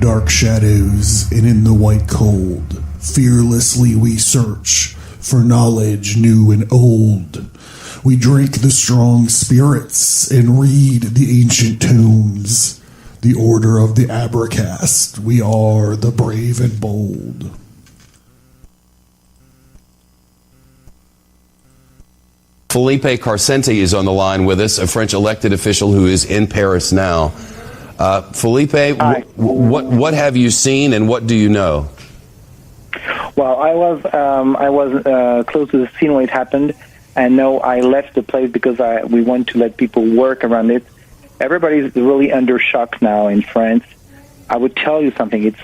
dark shadows and in the white cold, fearlessly we search for knowledge new and old. We drink the strong spirits and read the ancient tomes. The order of the Abracast, we are the brave and bold. Felipe Carcenti is on the line with us, a French elected official who is in Paris now. Felipe, what have you seen and what do you know? Well, I was close to the scene when it happened, and no, I left the place because we want to let people work around it. Everybody's really under shock now in France. I would tell you something. It's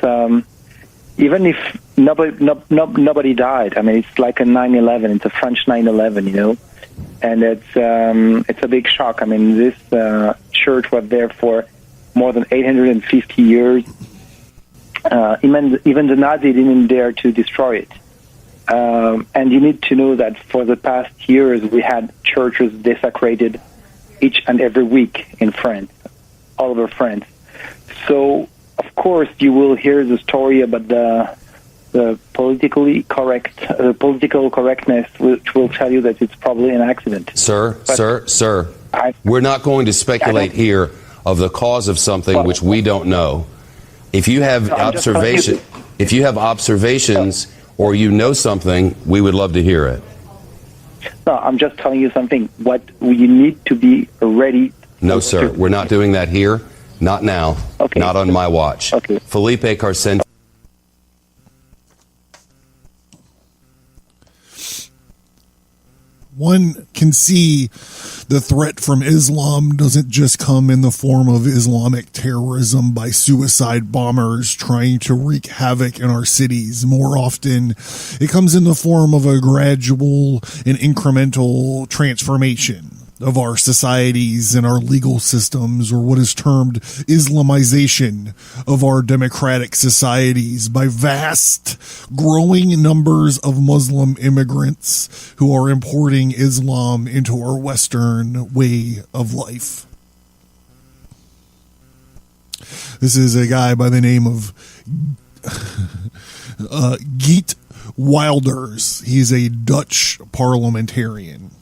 even if nobody died. I mean, it's like a 9/11. It's a French 9/11, you know, and it's a big shock. I mean, this church was there for more than 850 years. Even the Nazis didn't dare to destroy it. And you need to know that for the past years, we had churches desecrated each and every week in France, all over France. So, of course, you will hear the story about the political correctness, which will tell you that it's probably an accident. Sir, we're not going to speculate here of the cause of something which we don't know. If you have observations or you know something, we would love to hear it. No, I'm just telling you something. What you need to be ready. No, sir, we're not doing that here. Not now. Okay. Not on my watch. Okay. Felipe Carcenti. One can see the threat from Islam doesn't just come in the form of Islamic terrorism by suicide bombers trying to wreak havoc in our cities. More often, it comes in the form of a gradual and incremental transformation of our societies and our legal systems, or what is termed Islamization of our democratic societies, by vast growing numbers of Muslim immigrants who are importing Islam into our Western way of life. This is a guy by the name of Geert Wilders. He's a Dutch parliamentarian.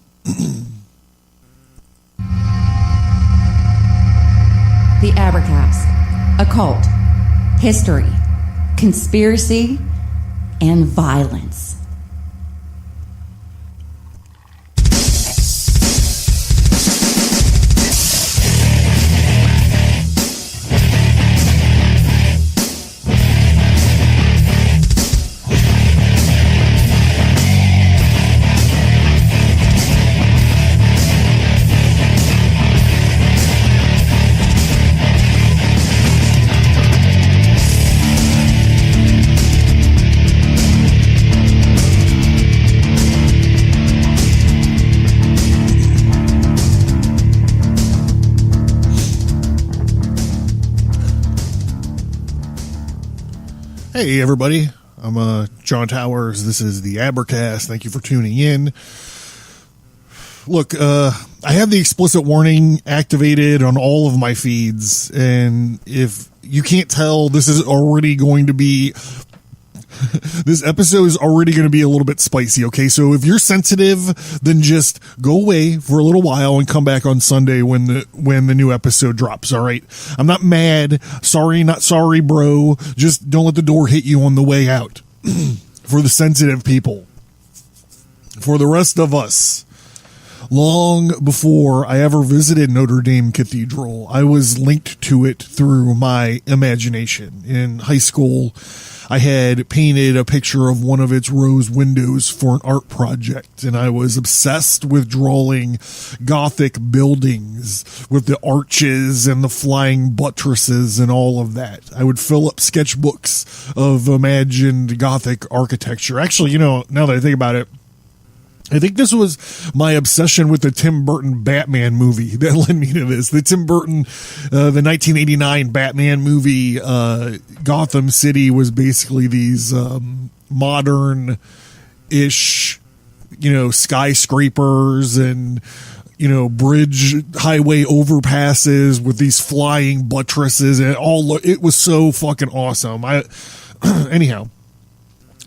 The Abracast, occult, history, conspiracy, and violence. Hey, everybody. I'm John Towers. This is the Abracast. Thank you for tuning in. Look, I have the explicit warning activated on all of my feeds, and if you can't tell, this is already going to be... this episode is already going to be a little bit spicy, okay? So if you're sensitive, then just go away for a little while and come back on Sunday when the new episode drops, all right? I'm not mad. Sorry, not sorry, bro. Just don't let the door hit you on the way out. For the sensitive people. For the rest of us, long before I ever visited Notre Dame Cathedral, I was linked to it through my imagination. In high school, I had painted a picture of one of its rose windows for an art project, and I was obsessed with drawing Gothic buildings with the arches and the flying buttresses and all of that. I would fill up sketchbooks of imagined Gothic architecture. Actually, you know, now that I think about it, I think this was my obsession with the Tim Burton Batman movie that led me to this. The Tim Burton, the 1989 Batman movie, Gotham City was basically these modern-ish skyscrapers and, bridge highway overpasses with these flying buttresses, and it was so fucking awesome. Anyhow.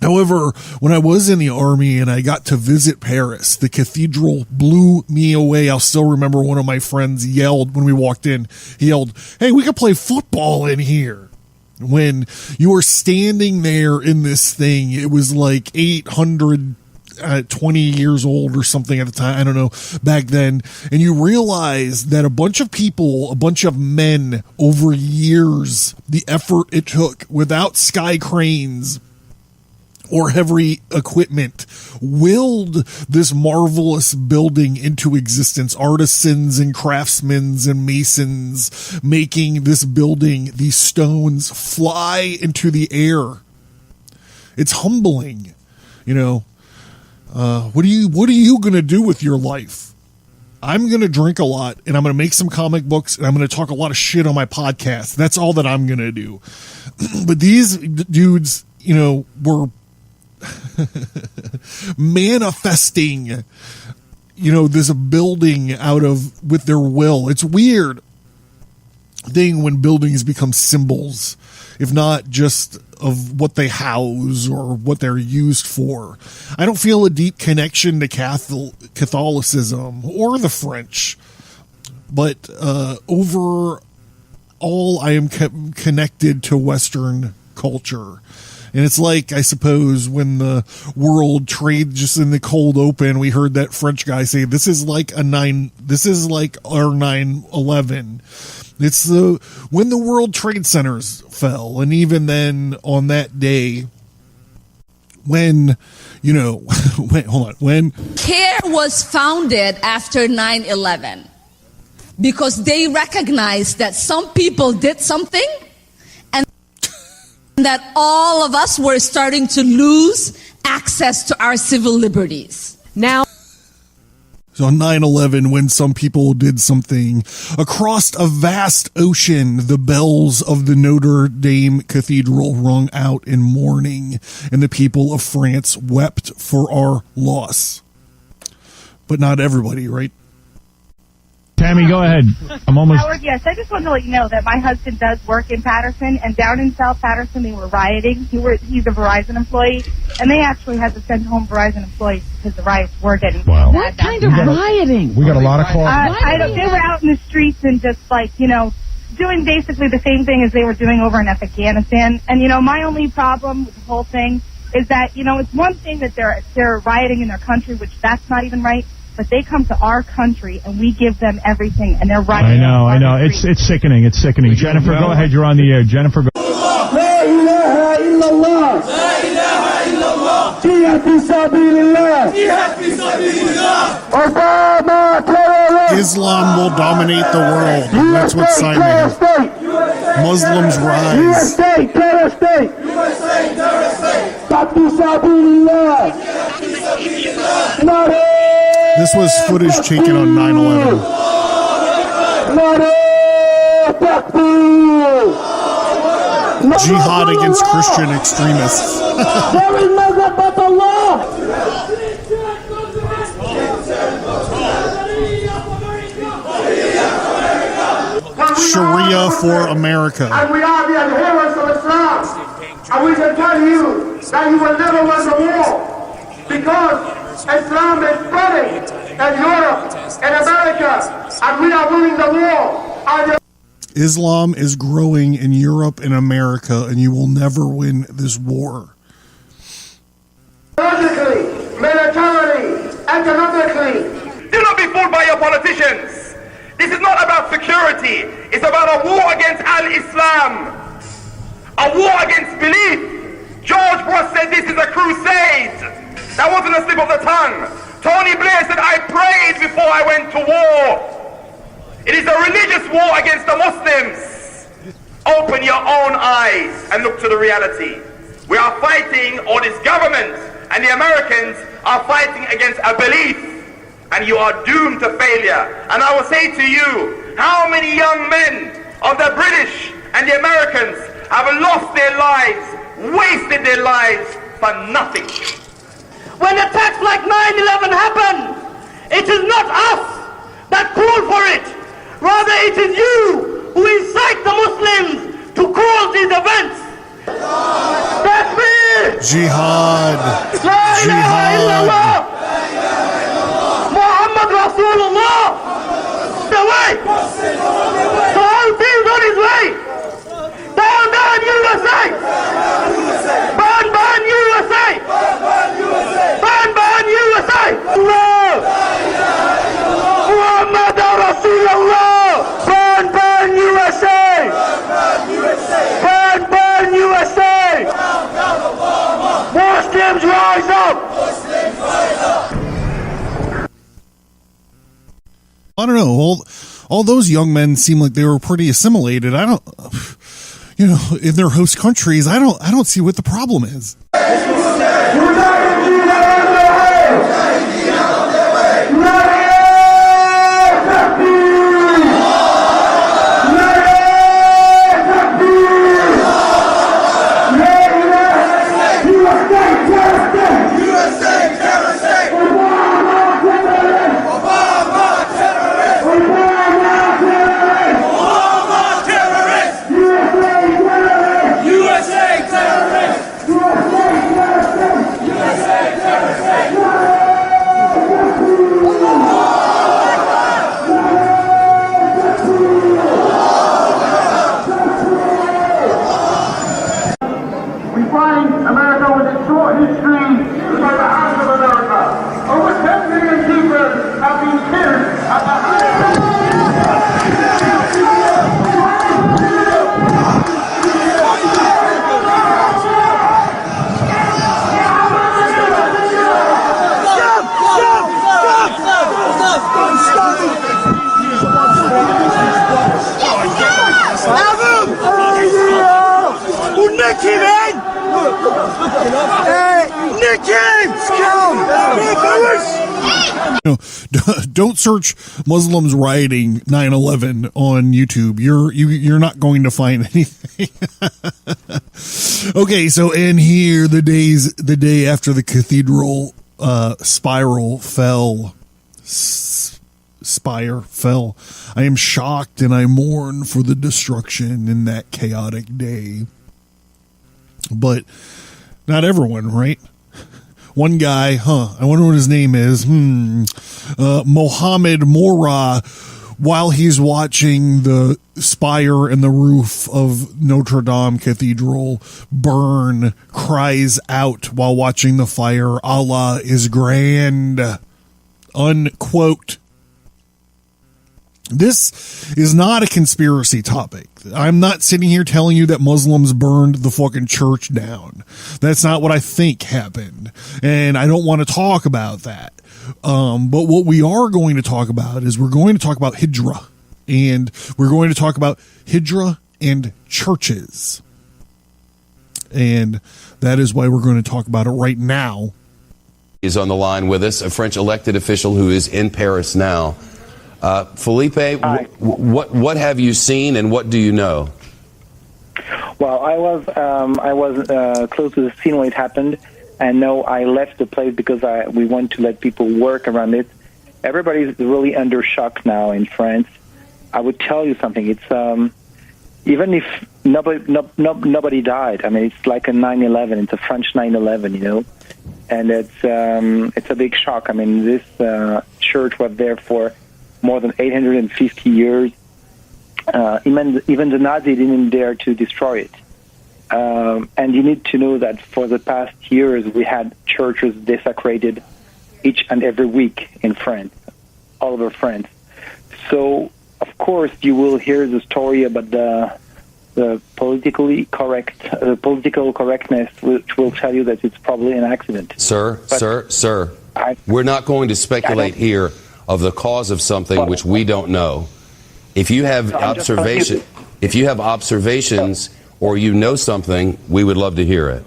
However, when I was in the army and I got to visit Paris, the cathedral blew me away. I'll still remember one of my friends yelled when we walked in. He yelled, "Hey, we could play football in here." When you were standing there in this thing, it was like 820 years old or something at the time. I don't know, back then. And you realize that a bunch of people, a bunch of men over years, the effort it took without sky cranes or heavy equipment, willed this marvelous building into existence. Artisans and craftsmen and masons making this building, these stones, fly into the air. It's humbling, What are you going to do with your life? I'm going to drink a lot, and I'm going to make some comic books, and I'm going to talk a lot of shit on my podcast. That's all that I'm going to do. But these dudes, were manifesting, this building with their will. It's weird thing when buildings become symbols, if not just of what they house or what they're used for. I don't feel a deep connection to Catholicism or the French, but overall I am connected to Western culture. And it's like, I suppose, when the world trade just in the cold open, we heard that French guy say, this is like our 9/11. It's when the World Trade Centers fell. And even then, on that day, when CARE was founded after 9/11 because they recognized that some people did something and that all of us were starting to lose access to our civil liberties. Now, so on 9/11, when some people did something, across a vast ocean, the bells of the Notre Dame Cathedral rung out in mourning, and the people of France wept for our loss. But not everybody, right? Tammy, go ahead. I'm almost... Howard, yes, I just wanted to let you know that my husband does work in Patterson, and down in South Patterson they were rioting. He's a Verizon employee, and they actually had to send home Verizon employees because the riots were getting bad. What kind of rioting? We got a lot of calls. They were out in the streets and just doing basically the same thing as they were doing over in Afghanistan. And my only problem with the whole thing is that it's one thing that they're rioting in their country, which that's not even right. But they come to our country and we give them everything, and they're rioting. I know. It's sickening. It's sickening. Jennifer, go ahead. You're on the air. Jennifer, go. La ilaha illallah. La ilaha illallah. Jihad fi sabilillah. Jihad fi sabilillah. Obama terrorist. Islam will dominate the world. That's what Simon. Muslims rise. USA terror state. USA terror state. Jihad fi sabilillah. This was footage taken on 9/11. Jihad against Christian extremists. There is no God but Allah. Sharia for America. And we are the adherents of Islam. And we can tell you that you will never win the war. Because Islam is spreading in Europe, in America, and we are winning the war. Islam is growing in Europe and America, and you will never win this war. Politically, militarily, economically. Do not be fooled by your politicians. This is not about security. It's about a war against al-Islam. A war against belief. George Bush said this is a crusade. That wasn't a slip of the tongue. Tony Blair said, I prayed before I went to war. It is a religious war against the Muslims. Open your own eyes and look to the reality. We are fighting, or this government and the Americans are fighting against a belief, and you are doomed to failure. And I will say to you, how many young men of the British and the Americans have lost their lives, wasted their lives for nothing? when attacks like 9/11 happen, it is not us that call for it. Rather, it is you who incite the Muslims to cause these events. Takbir! Jihad. La ilaha illallah! Muhammad Rasulullah! The way! So all things on his way! Down, down, USA! Burn, burn, USA! Burn, burn, USA! Allah! Muhammad Rasulullah! Burn, burn, USA! Burn, burn, USA! Muslims rise up! I don't know. All those young men seem like they were pretty assimilated. I don't, in their host countries, I don't see what the problem is. Don't search Muslims rioting 9/11 on YouTube. You're not going to find anything. Okay, so and here the day after the cathedral spire fell. I am shocked and I mourn for the destruction in that chaotic day. But not everyone, right? One guy, I wonder what his name is. Mohammed Mora, while he's watching the spire and the roof of Notre Dame Cathedral burn, cries out while watching the fire, Allah is grand. Unquote. This is not a conspiracy topic. I'm not sitting here telling you that Muslims burned the fucking church down. That's not what I think happened. And I don't want to talk about that. But what we are going to talk about is we're going to talk about Hijra. And we're going to talk about Hijra and churches. And that is why we're going to talk about it right now. Is on the line with us, a French elected official who is in Paris now. Felipe, what have you seen and what do you know? Well, I was close to the scene when it happened, and no, I left the place because we want to let people work around it. Everybody's really under shock now in France. I would tell you something. It's even if nobody died. I mean, it's like a 9/11. It's a French 9/11, and it's a big shock. I mean, this church was there for more than 850 years. Even the Nazis didn't dare to destroy it. And you need to know that for the past years, we had churches desecrated each and every week in France, all over France. So, of course, you will hear the story about the political correctness, which will tell you that it's probably an accident. Sir, we're not going to speculate here of the cause of something which we don't know. If you have observations or you know something, we would love to hear it.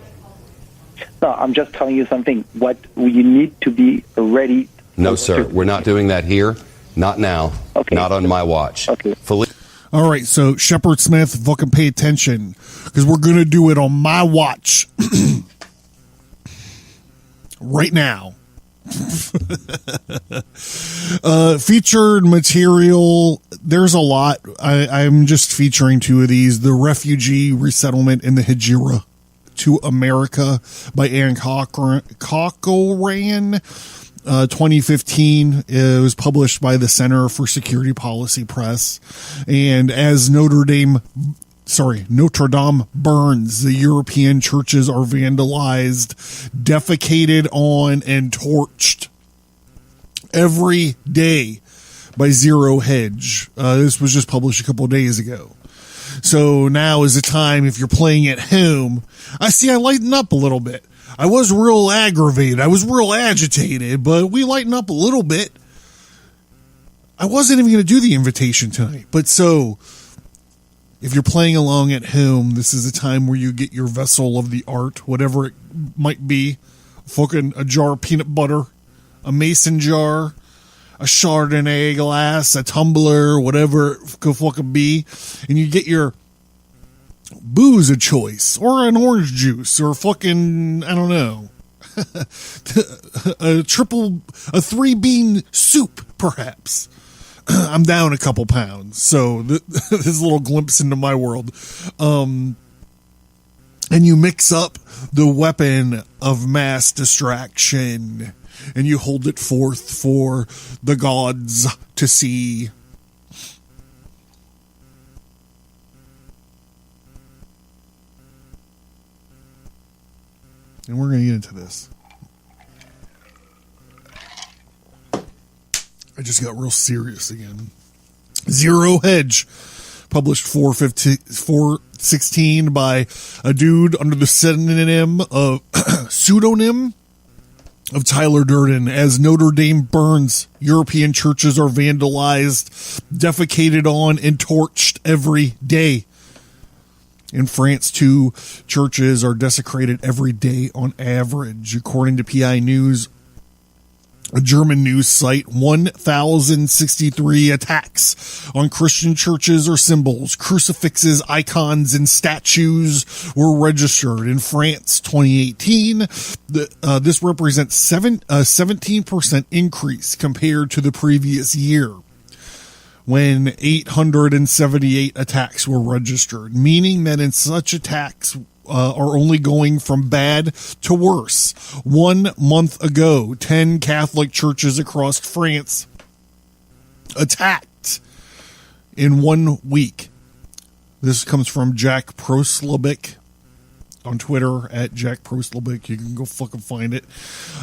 No, I'm just telling you something. What you need to be ready. No, sir, we're not doing that here. Not now. Okay. Not on my watch. Okay. All right, so Shepard Smith, fucking pay attention, because we're going to do it on my watch. right now. Featured material, there's a lot. I'm just featuring two of these: the Refugee, Resettlement, and the Hijra to America by Anne Corcoran, 2015. It was published by the Center for Security Policy Press. And as Notre Dame burns, the European churches are vandalized, defecated on, and torched every day by Zero Hedge. This was just published a couple of days ago. So now is the time, if you're playing at home. I lighten up a little bit. I was real aggravated. I was real agitated, but we lighten up a little bit. I wasn't even going to do the invitation tonight. But so, if you're playing along at home, this is the time where you get your vessel of the art, whatever it might be. Fucking a jar of peanut butter, a mason jar, a Chardonnay glass, a tumbler, whatever it could fucking be. And you get your booze of choice, or an orange juice, or fucking, I don't know, a 3-bean soup, perhaps. I'm down a couple pounds, so this is a little glimpse into my world. And you mix up the weapon of mass distraction, and you hold it forth for the gods to see. And we're going to get into this. I just got real serious again. Zero Hedge, published 4/16 by a dude under the pseudonym of Tyler Durden. As Notre Dame burns, European churches are vandalized, defecated on, and torched every day. In France, 2 churches are desecrated every day on average. According to PI News, a German news site, 1,063 attacks on Christian churches or symbols, crucifixes, icons, and statues were registered. In France, 2018, this represents a 17% increase compared to the previous year, when 878 attacks were registered, meaning that in such attacks are only going from bad to worse. 1 month ago, 10 Catholic churches across France attacked in 1 week. This comes from Jack Proslabic on Twitter, at Jack Proslabic. You can go fucking find it.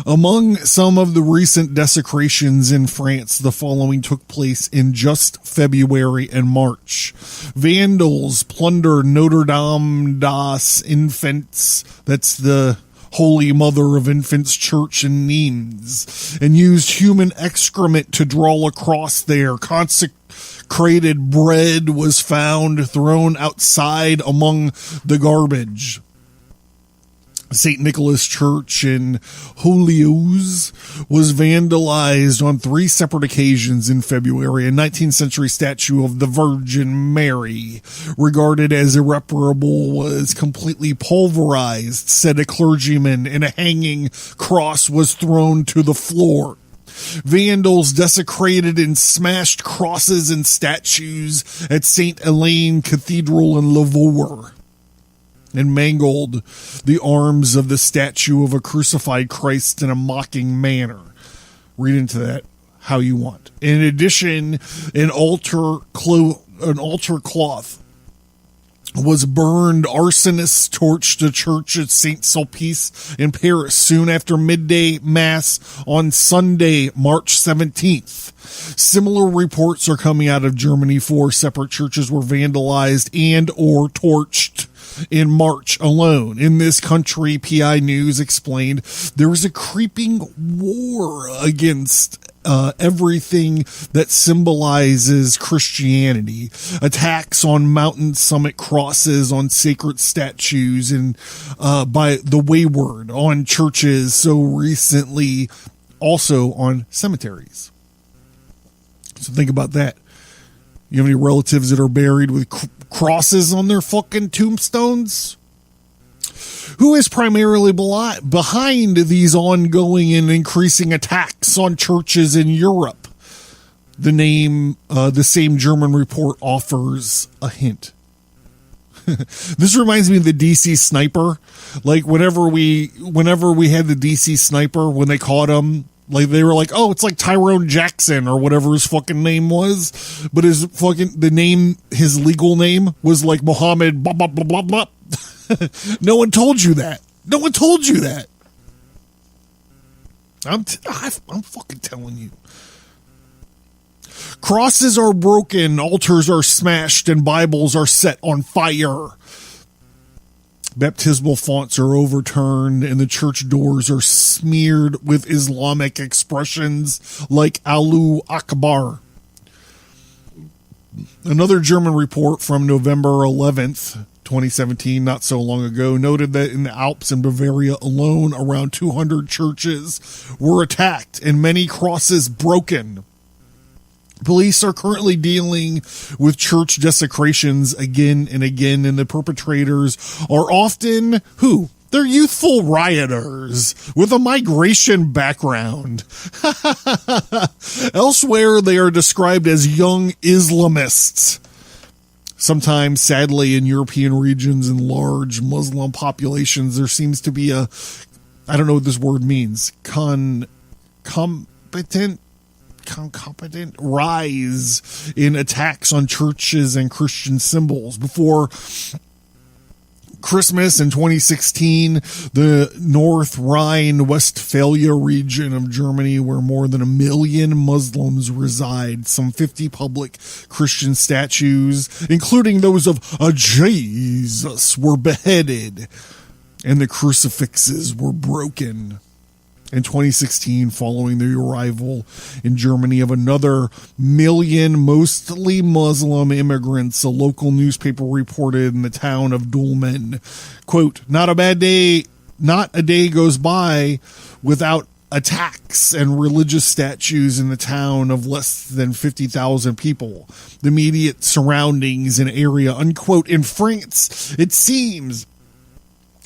Among some of the recent desecrations in France, the following took place in just February and March. Vandals plundered Notre Dame des Infants, that's the Holy Mother of Infants Church in Nimes, and used human excrement to draw a cross there. Consecrated bread was found thrown outside among the garbage. St. Nicholas Church in Holyouse was vandalized on 3 separate occasions in February. A 19th century statue of the Virgin Mary, regarded as irreparable, was completely pulverized, said a clergyman, and a hanging cross was thrown to the floor. Vandals desecrated and smashed crosses and statues at St. Helene Cathedral in Lavaur, and mangled the arms of the statue of a crucified Christ in a mocking manner. Read into that how you want. In addition, an altar cloth was burned. Arsonists torched a church at Saint Sulpice in Paris soon after midday mass on Sunday, March 17th. Similar reports are coming out of Germany. 4 separate churches were vandalized and or torched in March alone. In this country, PI News explained, there is a creeping war against everything that symbolizes Christianity. Attacks on mountain summit crosses, on sacred statues, and by the wayward, on churches, so recently also on cemeteries. So think about that. You have any relatives that are buried with crosses on their fucking tombstones? Who is primarily behind these ongoing and increasing attacks on churches in Europe? The same German report offers a hint. This reminds me of the DC sniper. Like whenever we had the DC sniper, when they caught him, like they were like, oh, it's like Tyrone Jackson or whatever his fucking name was, but his legal name was like Mohammed blah blah blah blah blah. No one told you that. No one told you that. I'm fucking telling you. Crosses are broken, altars are smashed, and Bibles are set on fire. Baptismal fonts are overturned, and the church doors are smeared with Islamic expressions like Allahu Akbar. Another German report from November 11th, 2017, not so long ago, noted that in the Alps and Bavaria alone, around 200 churches were attacked and many crosses broken. Police are currently dealing with church desecrations again and again, and the perpetrators are often who? They're youthful rioters with a migration background. Elsewhere, they are described as young Islamists. Sometimes, sadly, in European regions and large Muslim populations, there seems to be I don't know what this word means, concomitant rise in attacks on churches and Christian symbols. Before Christmas in 2016, the North Rhine-Westphalia region of Germany, where more than 1 million Muslims reside, some 50 public Christian statues, including those of Jesus, were beheaded, and the crucifixes were broken. In 2016, following the arrival in Germany of another 1 million mostly Muslim immigrants, a local newspaper reported in the town of Dulmen, quote, not a day goes by without attacks and religious statues in the town of less than 50,000 people, the immediate surroundings and area, unquote. In France, it seems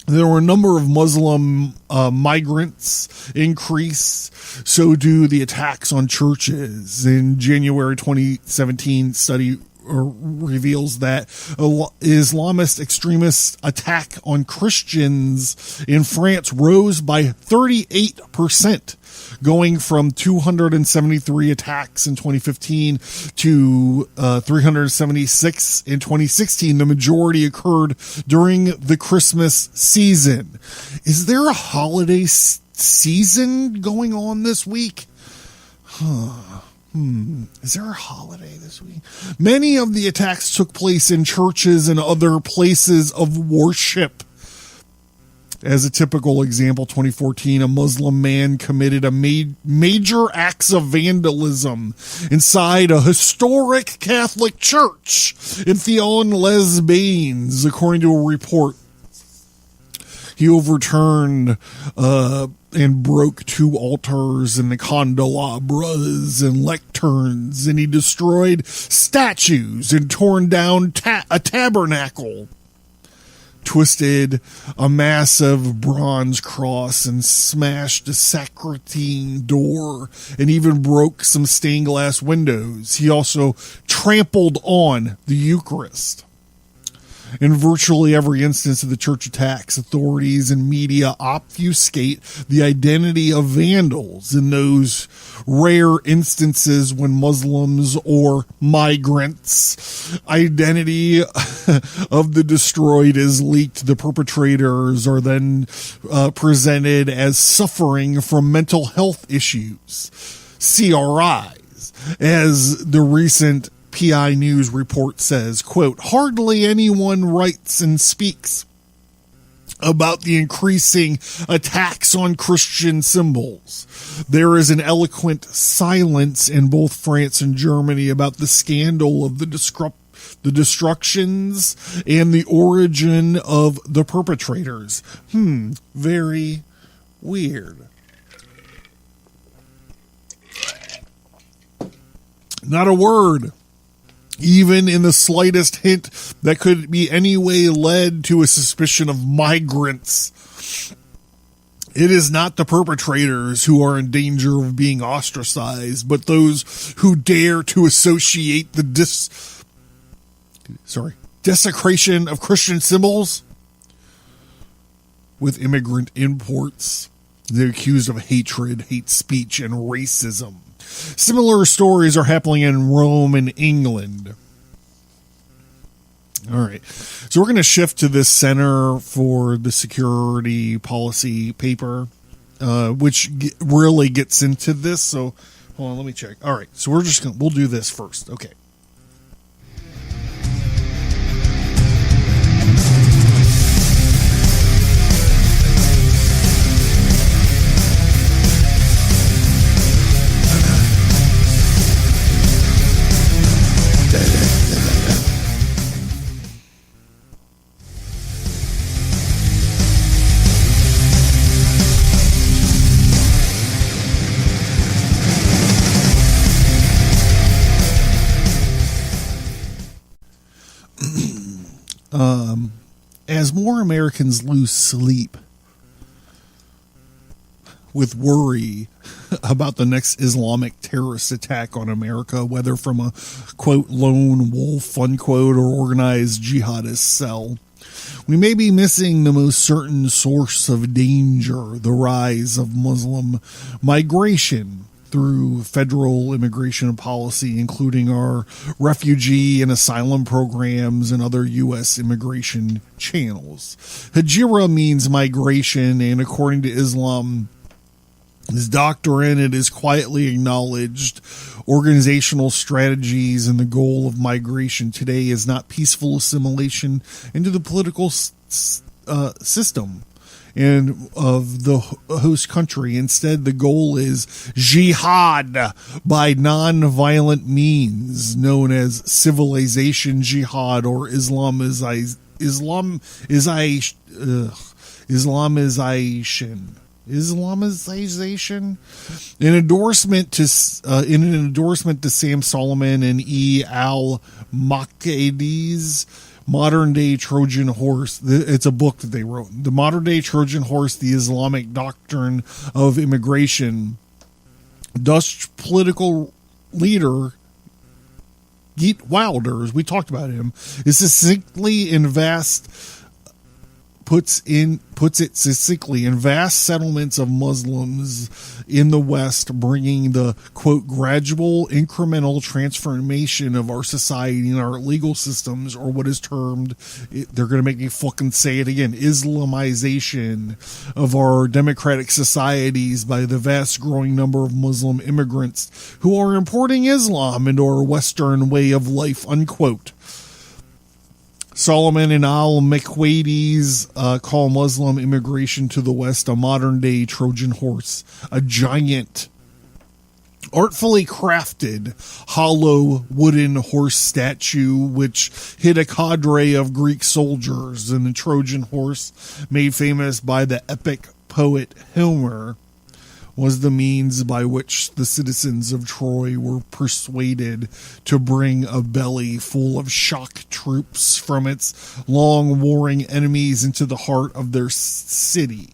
there were a number of Muslim migrants increase. So do the attacks on churches. In January 2017, study reveals that Islamist extremist attack on Christians in France rose by 38%, going from 273 attacks in 2015 to 376 in 2016. The majority occurred during the Christmas season. Is there a holiday season going on this week? Is there a holiday this week? Many of the attacks took place in churches and other places of worship. As a typical example, 2014, a Muslim man committed a major acts of vandalism inside a historic Catholic church in Thion-les-Bains, according to a report. He overturned and broke 2 altars and the candelabras and lecterns, and he destroyed statues and torn down a tabernacle, twisted a massive bronze cross and smashed a sacristy door, and even broke some stained glass windows. He also trampled on the Eucharist. In virtually every instance of the church attacks, authorities and media obfuscate the identity of vandals. In those rare instances when Muslims or migrants' identity of the destroyed is leaked, the perpetrators are then presented as suffering from mental health issues, CRIs, as the recent PI News report says, quote, hardly anyone writes and speaks about the increasing attacks on Christian symbols. There is an eloquent silence in both France and Germany about the scandal of the destructions and the origin of the perpetrators. Very weird. Not a word even in the slightest hint that could be any way led to a suspicion of migrants. It is not the perpetrators who are in danger of being ostracized, but those who dare to associate the desecration of Christian symbols with immigrant imports. They're accused of hatred, hate speech, and racism. Similar stories are happening in Rome and England. All right. So we're going to shift to this Center for the Security Policy paper, which really gets into this. So hold on, let me check. All right. So we'll do this first. Okay. As more Americans lose sleep with worry about the next Islamic terrorist attack on America, whether from a, quote, lone wolf, unquote, or organized jihadist cell, we may be missing the most certain source of danger, the rise of Muslim migration through federal immigration policy, including our refugee and asylum programs and other U.S. immigration channels. Hijra means migration, and according to Islam's doctrine, it is quietly acknowledged organizational strategies, and the goal of migration today is not peaceful assimilation into the political system and of the host country. Instead, the goal is jihad by non-violent means, known as civilization jihad or Islamization. In an endorsement to Sam Solomon and E. Al-Makadi's Modern Day Trojan Horse. It's a book that they wrote. The Modern Day Trojan Horse, the Islamic Doctrine of Immigration. Dutch political leader Geert Wilders, we talked about him, is succinctly in puts it succinctly, in vast settlements of Muslims in the West, bringing the, quote, gradual incremental transformation of our society and our legal systems, or what is termed, they're going to make me fucking say it again, Islamization of our democratic societies by the vast growing number of Muslim immigrants who are importing Islam into our Western way of life, unquote. Solomon and al-Makadi's call Muslim immigration to the West a modern-day Trojan horse, a giant, artfully crafted, hollow wooden horse statue which hid a cadre of Greek soldiers, and the Trojan horse, made famous by the epic poet Homer, was the means by which the citizens of Troy were persuaded to bring a belly full of shock troops from its long warring enemies into the heart of their city.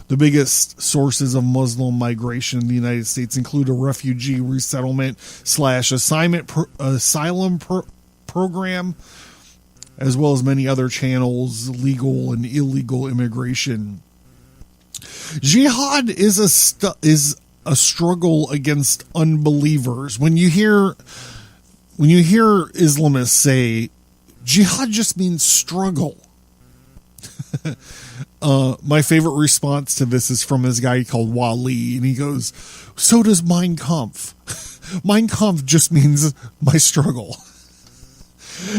The biggest sources of Muslim migration in the United States include a refugee resettlement / asylum program, as well as many other channels, legal and illegal immigration. Jihad is a struggle against unbelievers. When you hear Islamists say jihad just means struggle, my favorite response to this is from this guy called Wali, and he goes, "So does Mein Kampf. Mein Kampf just means my struggle."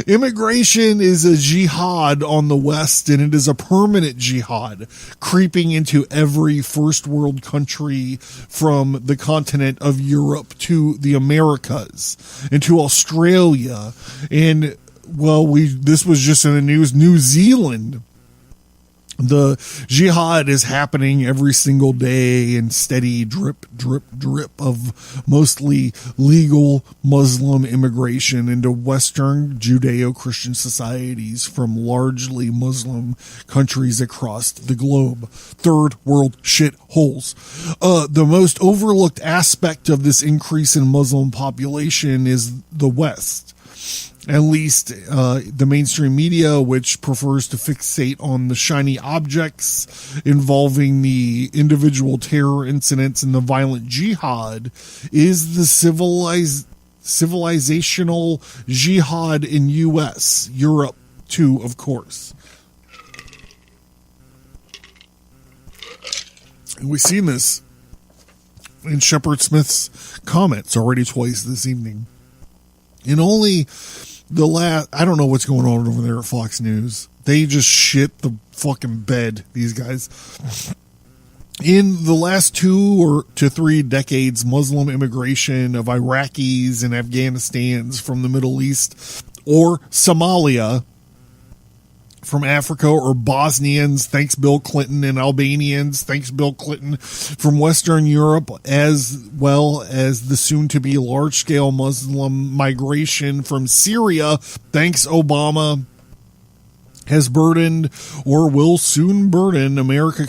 Immigration is a jihad on the West, and it is a permanent jihad creeping into every first world country from the continent of Europe to the Americas and to Australia. And, well, this was just in the news, New Zealand The jihad is happening every single day in steady drip, drip, drip of mostly legal Muslim immigration into Western Judeo-Christian societies from largely Muslim countries across the globe. Third world shit holes. The most overlooked aspect of this increase in Muslim population is the West. At least the mainstream media, which prefers to fixate on the shiny objects involving the individual terror incidents and the violent jihad, is the civilizational jihad in U.S., Europe too, of course. And we've seen this in Shepard Smith's comments already twice this evening. In only the last, I don't know what's going on over there at Fox News. They just shit the fucking bed, these guys. In the last 2 to 3 decades, Muslim immigration of Iraqis and Afghanistans from the Middle East or Somalia, from Africa, or Bosnians, thanks Bill Clinton, and Albanians, thanks Bill Clinton, from Western Europe, as well as the soon-to-be large-scale Muslim migration from Syria, thanks Obama, has burdened or will soon burden American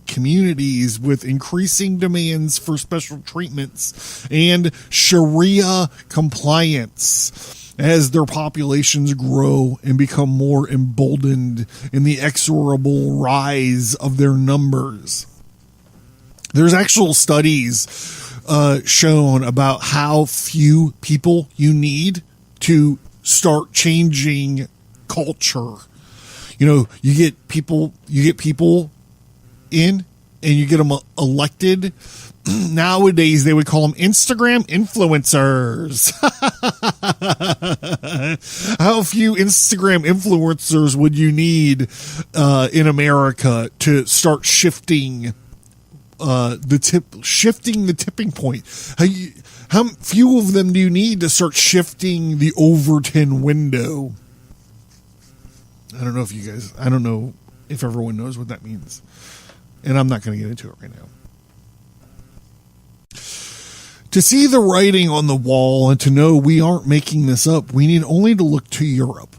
communities with increasing demands for special treatments and Sharia compliance as their populations grow and become more emboldened in the inexorable rise of their numbers. There's actual studies shown about how few people you need to start changing culture. You know, you get people in and you get them elected. Nowadays, they would call them Instagram influencers. How few Instagram influencers would you need in America to start shifting the tipping point? How few of them do you need to start shifting the Overton window? I don't know if everyone knows what that means. And I'm not going to get into it right now. To see the writing on the wall and to know we aren't making this up, we need only to look to Europe,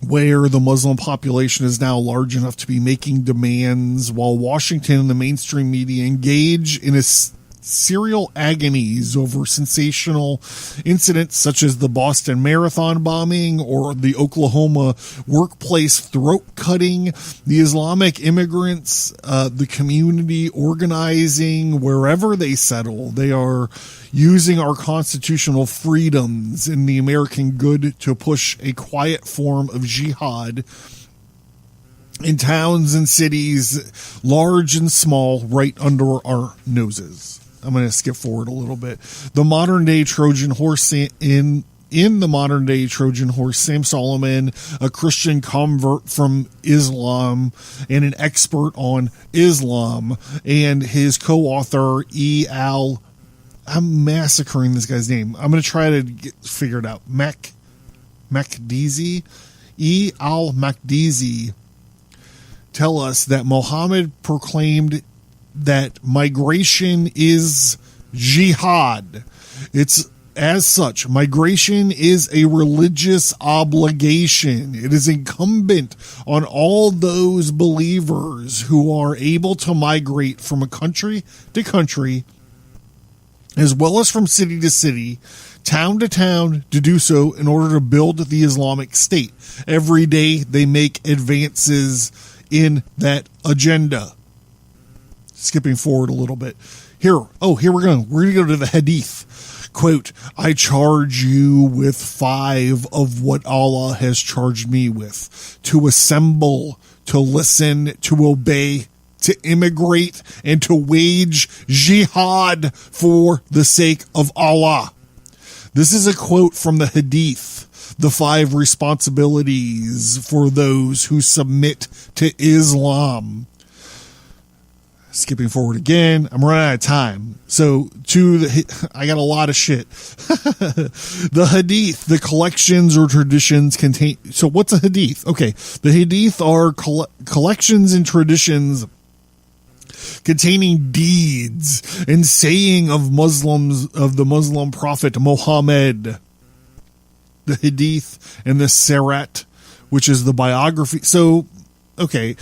where the Muslim population is now large enough to be making demands, while Washington and the mainstream media engage in a serial agonies over sensational incidents such as the Boston Marathon bombing or the Oklahoma workplace throat cutting, the Islamic immigrants, the community organizing wherever they settle. They are using our constitutional freedoms in the American good to push a quiet form of jihad in towns and cities, large and small, right under our noses. I'm going to skip forward a little bit. The modern day Trojan horse in the modern day Trojan horse, Sam Solomon, a Christian convert from Islam and an expert on Islam, and his co-author I'm massacring this guy's name. I'm going to try to figure it out. Makdizi, Makdizi, tell us that Muhammad proclaimed that migration is jihad. It's as such, migration is a religious obligation. It is incumbent on all those believers who are able to migrate from a country to country, as well as from city to city, town to town, to do so in order to build the Islamic State. Every day they make advances in that agenda. Skipping forward a little bit. Here we're going to go to the Hadith. Quote, I charge you with 5 of what Allah has charged me with: to assemble, to listen, to obey, to immigrate, and to wage jihad for the sake of Allah. This is a quote from the Hadith, the 5 responsibilities for those who submit to Islam. skipping forward again. I'm running out of time. So I got a lot of shit. The hadith, the collections or traditions contain. So what's a hadith? Okay. The hadith are collections and traditions containing deeds and saying of the Muslim prophet Muhammad. The hadith and the sirat, which is the biography. So, okay.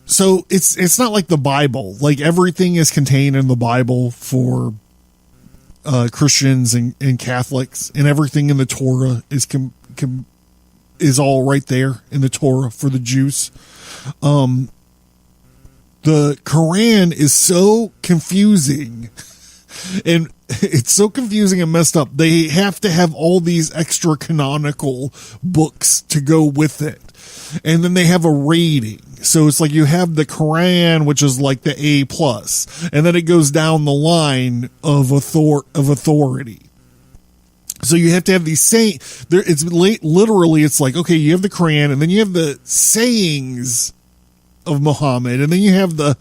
So it's not like the Bible. Like everything is contained in the Bible for Christians and Catholics, and everything in the Torah is all right there in the Torah for the Jews. The Quran is so confusing, and it's so confusing and messed up. They have to have all these extra canonical books to go with it. And then they have a rating. So it's like you have the Quran, which is like the A+, and then it goes down the line of authority. So you have to have these sayings. Literally, it's like, okay, you have the Quran, and then you have the sayings of Muhammad, and then you have the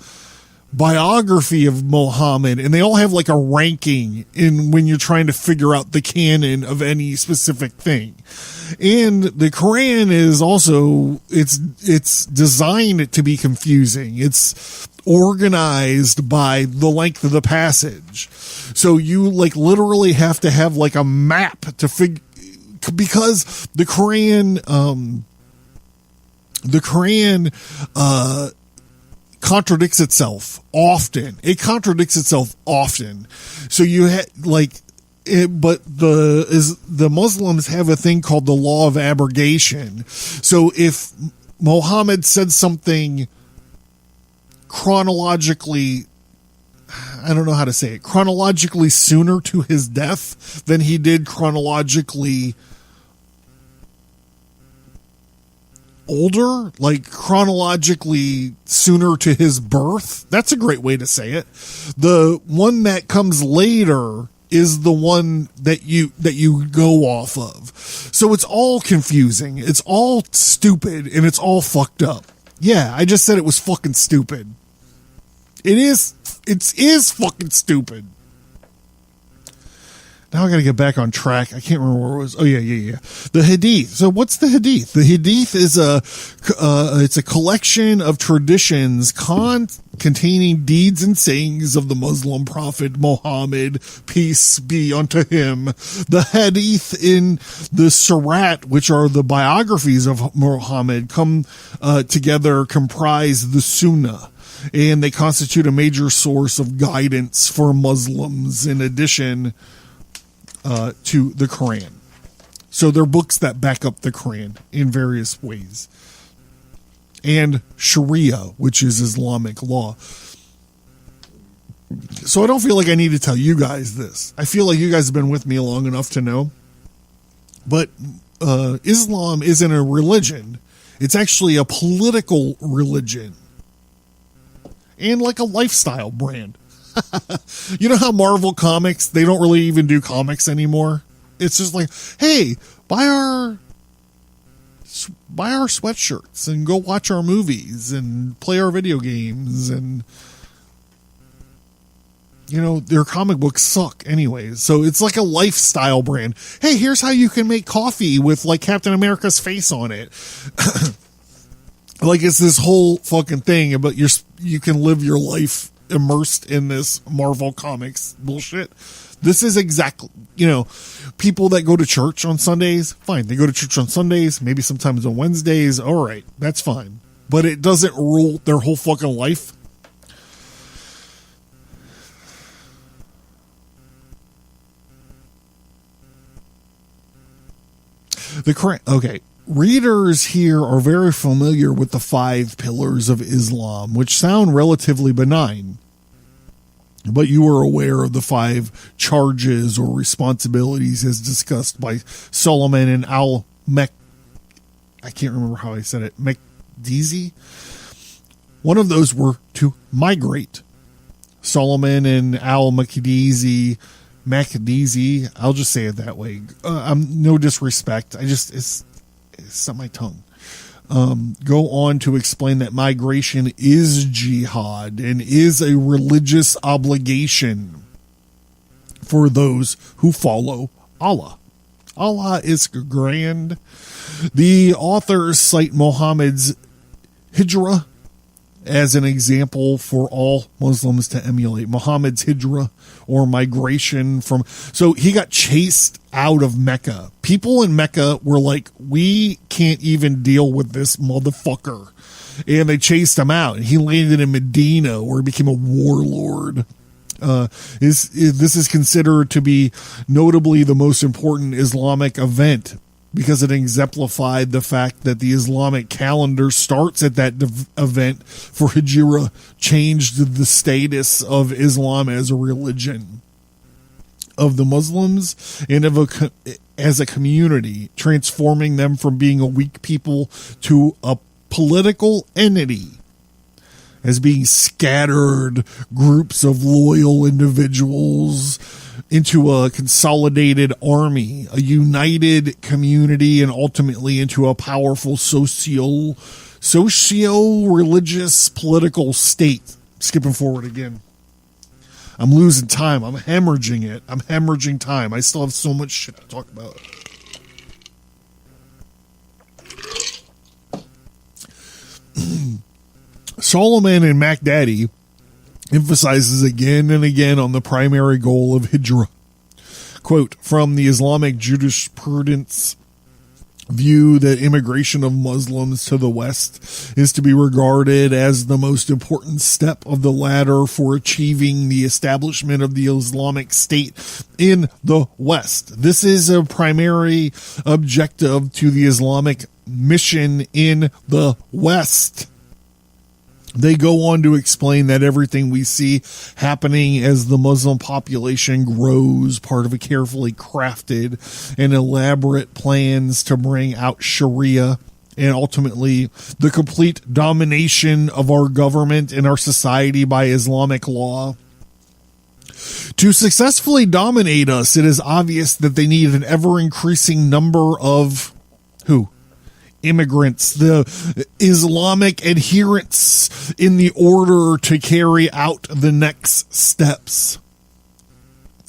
biography of Muhammad, and they all have like a ranking in when you're trying to figure out the canon of any specific thing. And the Quran is also, it's designed to be confusing. It's organized by the length of the passage. So you like literally have to have like a map to figure, because the Quran contradicts itself often. It contradicts itself often. So you but the Muslims have a thing called the law of abrogation. So if Muhammad said something chronologically, I don't know how to say it, chronologically sooner to his death than he did chronologically older, like chronologically sooner to his birth. That's a great way to say it. The one that comes later is the one that you go off of. So it's all confusing. It's all stupid and it's all fucked up. Yeah, I just said it was fucking stupid. It is fucking stupid. Now I got to get back on track. I can't remember where it was. Oh yeah. The Hadith. So what's the Hadith? The Hadith is it's a collection of traditions containing deeds and sayings of the Muslim prophet Muhammad, peace be unto him. The Hadith in the Sirat, which are the biographies of Muhammad, come together, comprise the Sunnah. And they constitute a major source of guidance for Muslims in addition to the Quran. So they're books that back up the Quran in various ways. And Sharia, which is Islamic law. So I don't feel like I need to tell you guys this. I feel like you guys have been with me long enough to know. But Islam isn't a religion. It's actually a political religion. And like a lifestyle brand. You know how Marvel Comics, they don't really even do comics anymore? It's just like, hey, buy our sweatshirts and go watch our movies and play our video games, and you know, their comic books suck anyways. So it's like a lifestyle brand. Hey, here's how you can make coffee with like Captain America's face on it. Like it's this whole fucking thing, but you can live your life immersed in this Marvel Comics bullshit. This is exactly, you know, people that go to church on Sundays, fine. They go to church on Sundays, maybe sometimes on Wednesdays. All right, that's fine. But it doesn't rule their whole fucking life. Okay. Readers here are very familiar with the 5 pillars of Islam, which sound relatively benign. But you are aware of the 5 charges or responsibilities as discussed by Solomon and I can't remember how I said it. Makdisi. One of those were to migrate. Solomon and Makdisi, I'll just say it that way. No disrespect. It's on my tongue. go on to explain that migration is jihad and is a religious obligation for those who follow Allah. Allah is grand. The authors cite Muhammad's Hijra as an example for all Muslims to emulate. Muhammad's Hijra, or migration from... So he got chased out of Mecca. People in Mecca were like, we can't even deal with this motherfucker. And they chased him out. And he landed in Medina, where he became a warlord. This is considered to be notably the most important Islamic event, because it exemplified the fact that the Islamic calendar starts at that event, for Hijra changed the status of Islam as a religion of the Muslims and as a community, transforming them from being a weak people to a political entity, as being scattered groups of loyal individuals into a consolidated army, a united community, and ultimately into a powerful socio-religious political state. Skipping forward again. I'm losing time. I'm hemorrhaging it. I'm hemorrhaging time. I still have so much shit to talk about. Solomon and MacDaddy emphasizes again and again on the primary goal of Hijra. Quote, from the Islamic jurisprudence view that immigration of Muslims to the West is to be regarded as the most important step of the ladder for achieving the establishment of the Islamic State in the West. This is a primary objective to the Islamic mission in the West. They go on to explain that everything we see happening as the Muslim population grows, part of a carefully crafted and elaborate plans to bring out Sharia and ultimately the complete domination of our government and our society by Islamic law. To successfully dominate us, it is obvious that they need an ever-increasing number of immigrants, the Islamic adherents, in the order to carry out the next steps.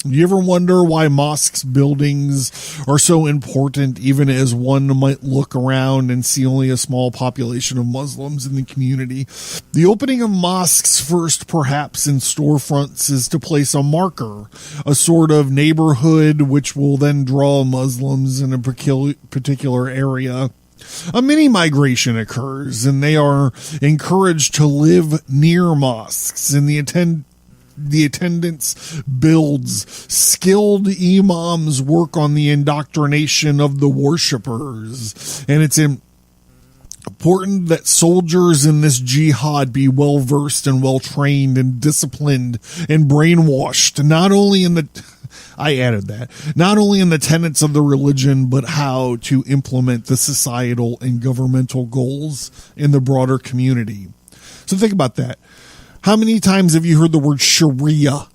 Do you ever wonder why mosques buildings are so important, even as one might look around and see only a small population of Muslims in the community? The opening of mosques first, perhaps in storefronts, is to place a marker, a sort of neighborhood which will then draw Muslims in a particular area. A mini migration occurs, and they are encouraged to live near mosques, and the attendance builds. Skilled imams work on the indoctrination of the worshippers, and it's important that soldiers in this jihad be well versed and well trained and disciplined and brainwashed, not only in the tenets of the religion, but how to implement the societal and governmental goals in the broader community. So think about that. How many times have you heard the word Sharia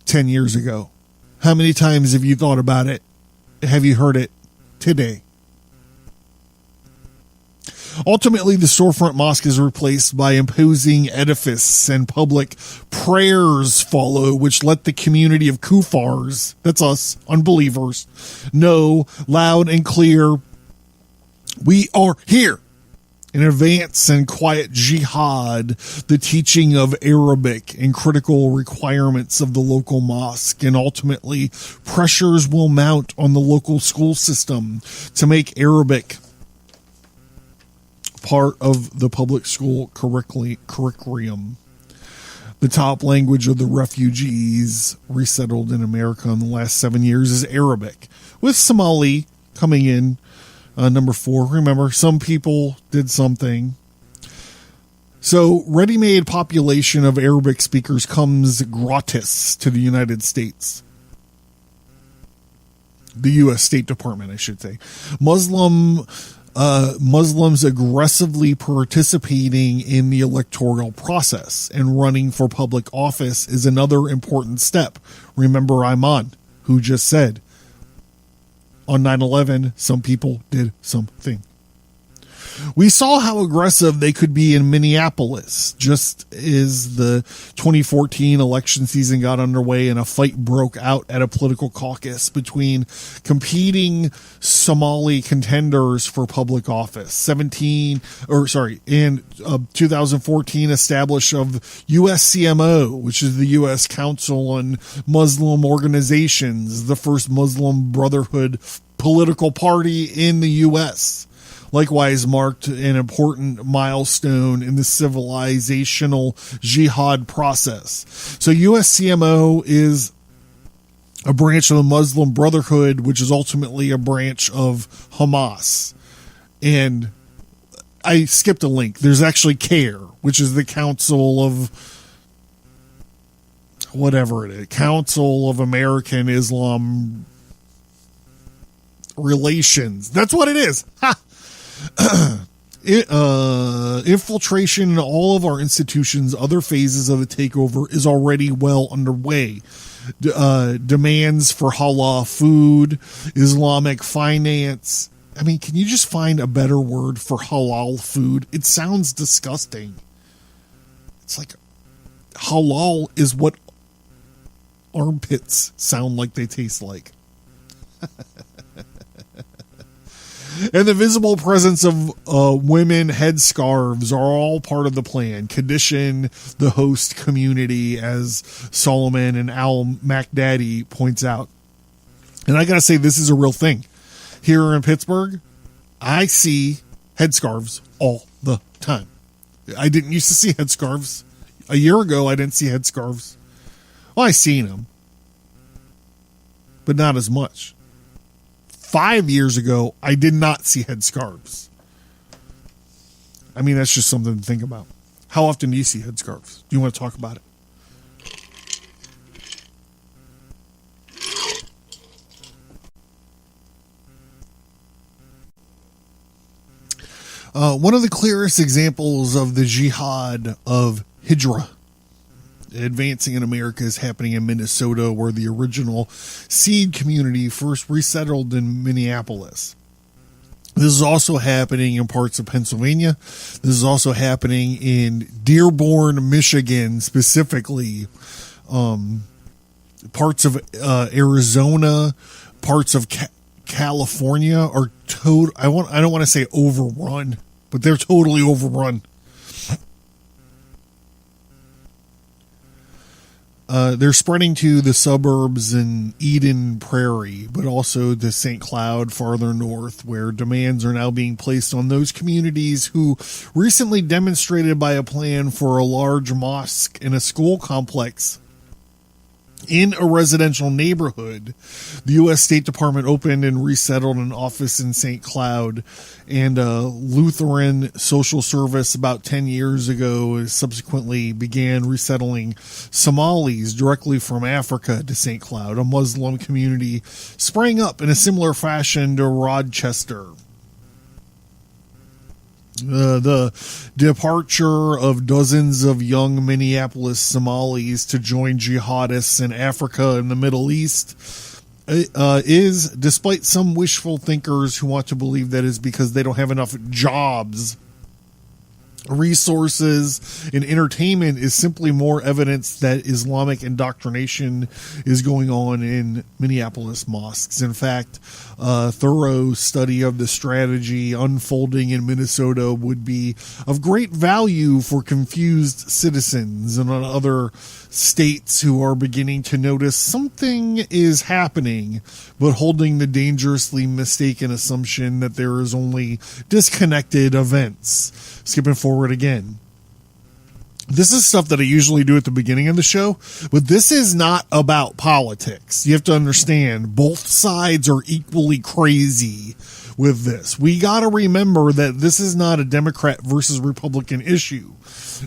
10 years ago? How many times have you thought about it? Have you heard it today? Ultimately, the storefront mosque is replaced by imposing edifice, and public prayers follow, which let the community of kuffars, that's us, unbelievers, know loud and clear, we are here. In advance and quiet jihad, the teaching of Arabic and critical requirements of the local mosque, and ultimately pressures will mount on the local school system to make Arabic part of the public school curriculum. The top language of the refugees resettled in America in the last 7 years is Arabic, with Somali coming in number 4. Remember, some people did something. So, ready-made population of Arabic speakers comes gratis to the United States. The U.S. State Department, I should say. Muslims aggressively participating in the electoral process and running for public office is another important step. Remember Ayman, who just said, on 9/11, some people did something. We saw how aggressive they could be in Minneapolis, just as the 2014 election season got underway and a fight broke out at a political caucus between competing Somali contenders for public office. In 2014 established of USCMO, which is the U.S. Council on Muslim Organizations, the first Muslim Brotherhood political party in the U.S., likewise marked an important milestone in the civilizational jihad process. So USCMO is a branch of the Muslim Brotherhood, which is ultimately a branch of Hamas. And I skipped a link. There's actually CARE, which is the Council of whatever it is, Council of American Islam Relations. That's what it is. Ha! Infiltration in all of our institutions, other phases of the takeover is already well underway. Demands for halal food, Islamic finance. I mean, can you just find a better word for halal food? It sounds disgusting. It's like halal is what armpits sound like they taste like. And the visible presence of women headscarves are all part of the plan. Condition the host community, as Solomon and Al McDaddy points out. And I gotta say, this is a real thing. Here in Pittsburgh, I see headscarves all the time. I didn't used to see headscarves. A year ago, I didn't see headscarves. Well, I seen them, but not as much. 5 years ago, I did not see headscarves. I mean, that's just something to think about. How often do you see headscarves? Do you want to talk about it? One of the clearest examples of the jihad of Hijra advancing in America is happening in Minnesota, where the original seed community first resettled in Minneapolis. This is also happening in parts of Pennsylvania. This is also happening in Dearborn, Michigan, specifically. Parts of Arizona, parts of California are I don't want to say overrun, but they're totally overrun. They're spreading to the suburbs in Eden Prairie, but also to St. Cloud farther north, where demands are now being placed on those communities who recently demonstrated by a plan for a large mosque in a school complex in a residential neighborhood. The U.S. State Department opened and resettled an office in St. Cloud, and a Lutheran social service about 10 years ago subsequently began resettling Somalis directly from Africa to St. Cloud. A Muslim community sprang up in a similar fashion to Rochester. The departure of dozens of young Minneapolis Somalis to join jihadists in Africa and the Middle East is, despite some wishful thinkers who want to believe that is because they don't have enough jobs, resources, and entertainment, is simply more evidence that Islamic indoctrination is going on in Minneapolis mosques. In fact, a thorough study of the strategy unfolding in Minnesota would be of great value for confused citizens and other states who are beginning to notice something is happening, but holding the dangerously mistaken assumption that there is only disconnected events. Skipping forward again. This is stuff that I usually do at the beginning of the show, but this is not about politics. You have to understand, both sides are equally crazy with this. We got to remember that this is not a Democrat versus Republican issue.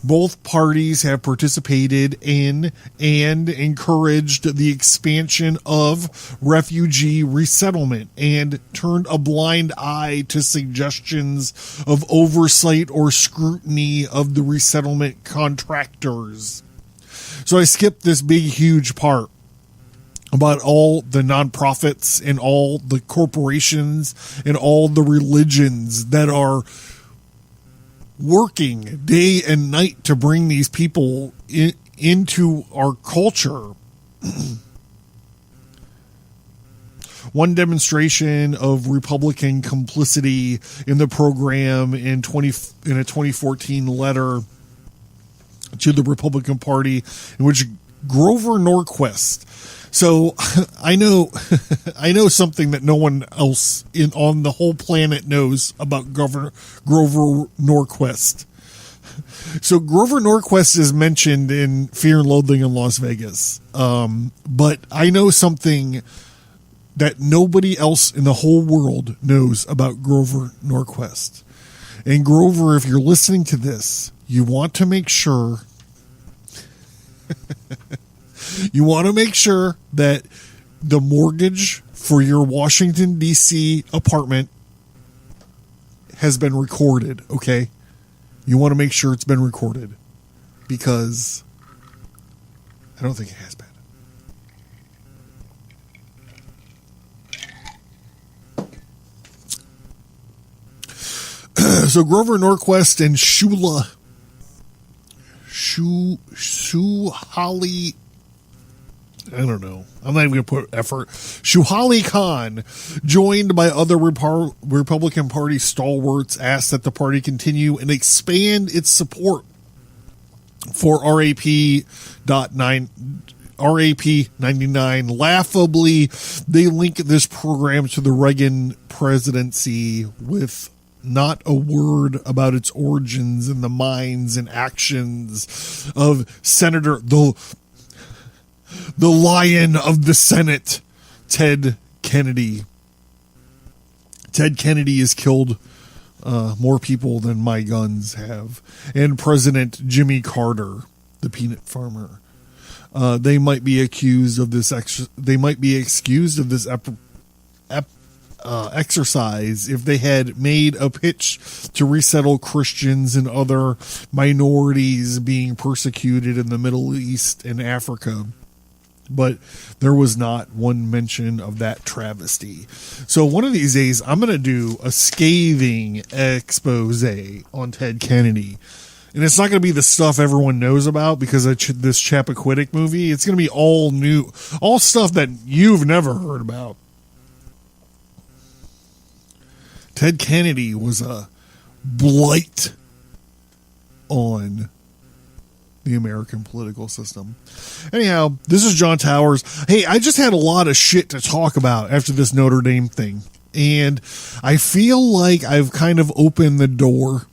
Both parties have participated in and encouraged the expansion of refugee resettlement and turned a blind eye to suggestions of oversight or scrutiny of the resettlement contractors. So I skipped this big, huge part about all the nonprofits and all the corporations and all the religions that are working day and night to bring these people into our culture. One demonstration of Republican complicity in the program in a 2014 letter to the Republican Party, in which Grover Norquist. So I know something that no one else on the whole planet knows about Grover Norquist. So Grover Norquist is mentioned in Fear and Loathing in Las Vegas. But I know something that nobody else in the whole world knows about Grover Norquist. And Grover, if you're listening to this, you want to make sure that the mortgage for your Washington, D.C. apartment has been recorded, okay? You want to make sure it's been recorded, because I don't think it has been. So Grover Norquist and Shuhali, I don't know. I'm not even going to put effort. Shuhali Khan, joined by other Republican Party stalwarts, asked that the party continue and expand its support for RAP 99. Laughably, they link this program to the Reagan presidency with not a word about its origins and the minds and actions of Senator, the Lion of the Senate, Ted Kennedy. Ted Kennedy has killed more people than my guns have. And President Jimmy Carter, the peanut farmer. They might be accused of this. They might be excused of this exercise if they had made a pitch to resettle Christians and other minorities being persecuted in the Middle East and Africa. But there was not one mention of that travesty. So one of these days, I'm going to do a scathing expose on Ted Kennedy. And it's not going to be the stuff everyone knows about because of this Chappaquiddick movie. It's going to be all new, all stuff that you've never heard about. Ted Kennedy was a blight on the American political system. Anyhow, this is John Towers. Hey, I just had a lot of shit to talk about after this Notre Dame thing. And I feel like I've kind of opened the door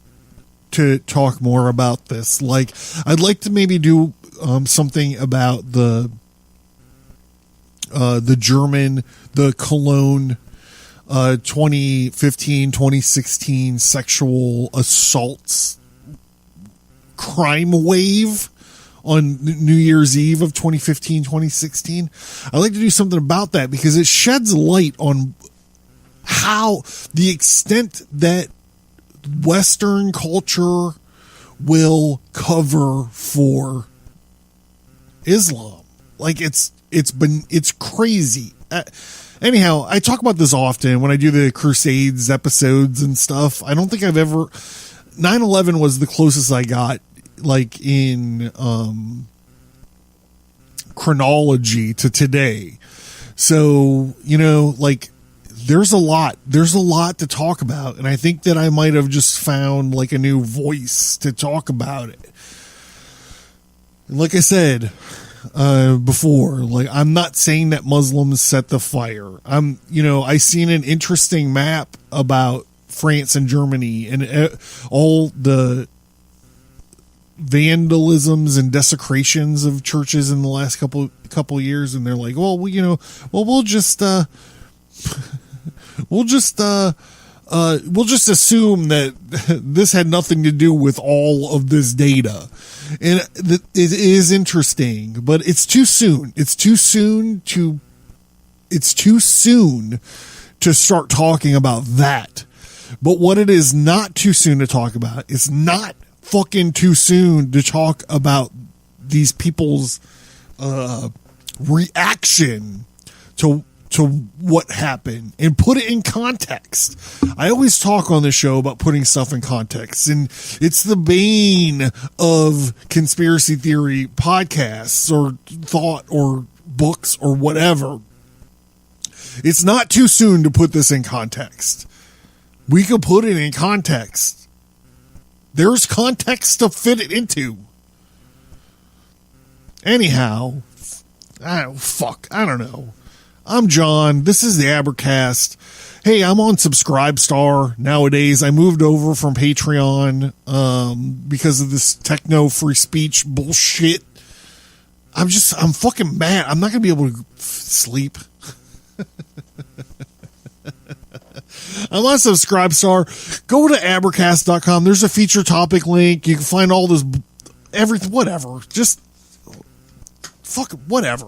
to talk more about this. Like, I'd like to maybe do something about the Cologne 2015-2016 sexual assaults crime wave on New Year's Eve of 2015-2016. I'd like to do something about that because it sheds light on how the extent that Western culture will cover for Islam. Like it's crazy. Anyhow, I talk about this often when I do the Crusades episodes and stuff. I don't think I've ever 9/11 was the closest I got, like in chronology to today. So, you know, like there's a lot to talk about. And I think that I might have just found like a new voice to talk about it. And like I said before, like I'm not saying that Muslims set the fire. I seen an interesting map about France and Germany and all the vandalisms and desecrations of churches in the last couple years, and they're like, we'll just assume that this had nothing to do with all of this data. And it is interesting, but it's too soon. It's too soon to start talking about that. But what it is not too soon to talk about, it's not fucking too soon to talk about these people's reaction to to what happened and put it in context. I always talk on this show about putting stuff in context, and it's the bane of conspiracy theory podcasts or thought or books or whatever. It's not too soon to put this in context. We could put it in context. There's context to fit it into. Anyhow, I don't know. I'm John. This is the Abercast. Hey, I'm on Subscribestar nowadays. I moved over from Patreon because of this techno free speech bullshit. I'm fucking mad. I'm not going to be able to sleep. I'm on Subscribestar. Go to Abercast.com. There's a feature topic link. You can find all this, everything, whatever. Just fuck whatever.